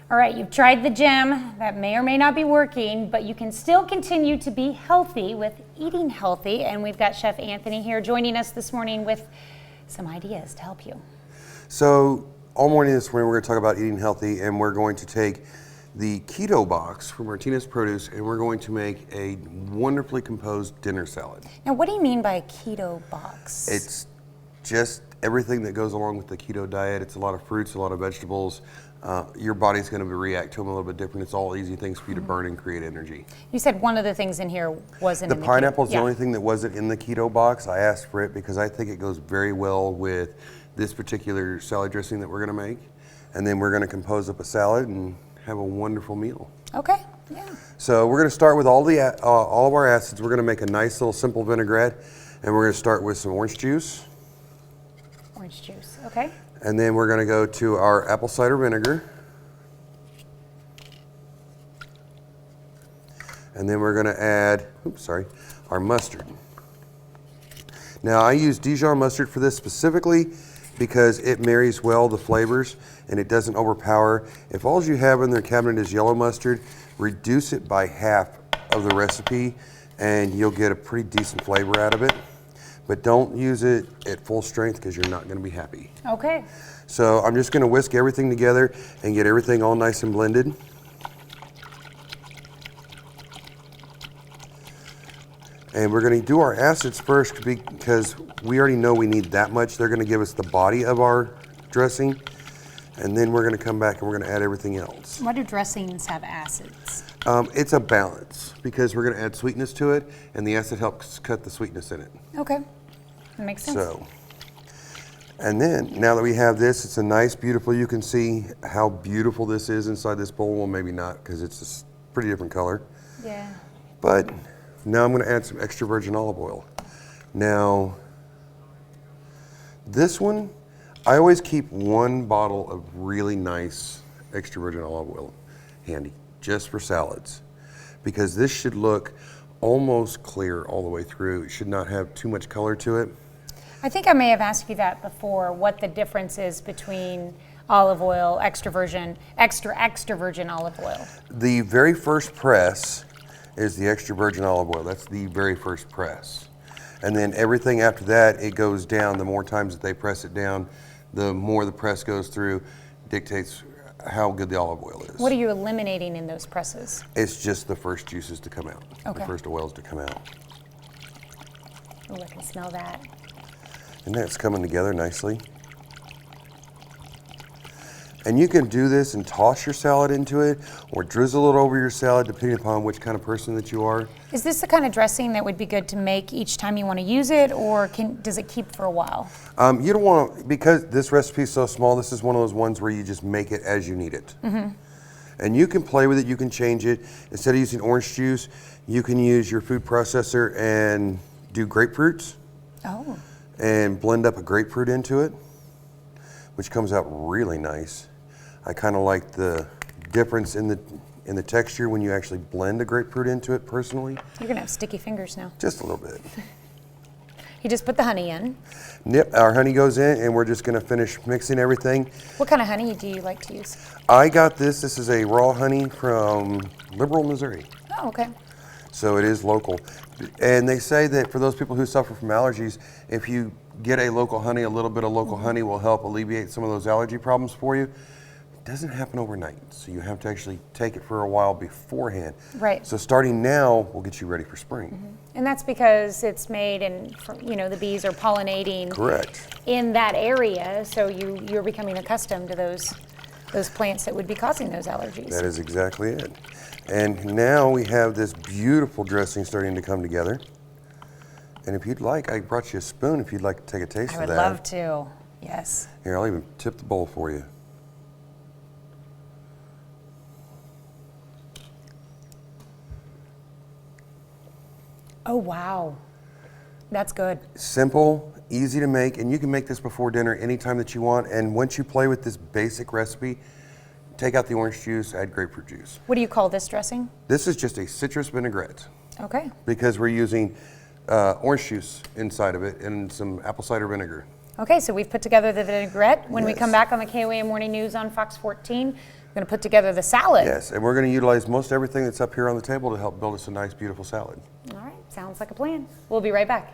All right, you've tried the gym. That may or may not be working, but you can still continue to be healthy with eating healthy. And we've got Chef Anthony here joining us this morning with some ideas to help you. So all morning this morning, we're going to talk about eating healthy, and we're going to take the keto box from Martinez Produce, and we're going to make a wonderfully composed dinner salad. Now, what do you mean by a keto box? It's just everything that goes along with the keto diet. It's a lot of fruits, a lot of vegetables. Your body's going to react to them a little bit different. It's all easy things for you to burn and create energy. You said one of the things in here wasn't in the pineapple is keto. the only thing that wasn't in the keto box. I asked for it because I think it goes very well with this particular salad dressing that we're going to make. And then we're going to compose up a salad and have a wonderful meal. Okay, yeah. So we're going to start with all of our acids. We're going to make a nice little simple vinaigrette, and we're going to start with some orange juice. Orange juice, okay. And then we're going to go to our apple cider vinegar. And then we're going to add, our mustard. Now I use Dijon mustard for this specifically because it marries well the flavors and it doesn't overpower. If all you have in the cabinet is yellow mustard, reduce it by half of the recipe and you'll get a pretty decent flavor out of it. But don't use it at full strength because you're not going to be happy. Okay. So I'm just going to whisk everything together and get everything all nice and blended. And we're going to do our acids first because we already know we need that much. They're going to give us the body of our dressing. And then we're going to come back and we're going to add everything else. Why do dressings have acids? It's a balance because we're going to add sweetness to it and the acid helps cut the sweetness in it. Okay, that makes sense. So, and then now that we have this, it's a nice, beautiful, you can see how beautiful this is inside this bowl. Well, maybe not because it's a pretty different color. Yeah. But now I'm going to add some extra virgin olive oil. Now, this one, I always keep one bottle of really nice extra virgin olive oil handy, just for salads. Because this should look almost clear all the way through. It should not have too much color to it. I think I may have asked you that before, what the difference is between olive oil, extra virgin olive oil. The very first press is the extra virgin olive oil. That's the very first press. And then everything after that, it goes down. The more times that they press it down, the more the press goes through, dictates how good the olive oil is. What are you eliminating in those presses? It's just the first juices to come out, Okay. the first oils to come out. Oh, I can smell that. And that's coming together nicely. And you can do this and toss your salad into it or drizzle it over your salad depending upon which kind of person that you are. Is this the kind of dressing that would be good to make each time you want to use it, or does it keep for a while? You don't want to, because this recipe is so small, this is one of those ones where you just make it as you need it. Mm-hmm. And you can play with it, you can change it. Instead of using orange juice, you can use your food processor and do grapefruits. Oh. And blend up a grapefruit into it, which comes out really nice. I kind of like the difference in the texture when you actually blend a grapefruit into it personally. You're gonna have sticky fingers now. Just a little bit. You just put the honey in. Yep, our honey goes in and we're just gonna finish mixing everything. What kind of honey do you like to use? I got this is a raw honey from Liberal, Missouri. Oh, okay. So it is local. And they say that for those people who suffer from allergies, if you get a local honey, a little bit of local honey will help alleviate some of those allergy problems for you. It doesn't happen overnight, so you have to actually take it for a while beforehand. Right. So starting now will get you ready for spring. Mm-hmm. And that's because it's made and the bees are pollinating. Correct. In that area, so you're becoming accustomed to those plants that would be causing those allergies. That is exactly it. And now we have this beautiful dressing starting to come together. And if you'd like, I brought you a spoon if you'd like to take a taste of that. I would love to, yes. Here, I'll even tip the bowl for you. Oh, wow. That's good. Simple, easy to make, and you can make this before dinner anytime that you want. And once you play with this basic recipe, take out the orange juice, add grapefruit juice. What do you call this dressing? This is just a citrus vinaigrette. Okay. Because we're using orange juice inside of it and some apple cider vinegar. Okay, so we've put together the vinaigrette. When we Yes. come back on the KOAM Morning News on Fox 14, we're going to put together the salad. Yes, and we're going to utilize most everything that's up here on the table to help build us a nice, beautiful salad. All right, sounds like a plan. We'll be right back.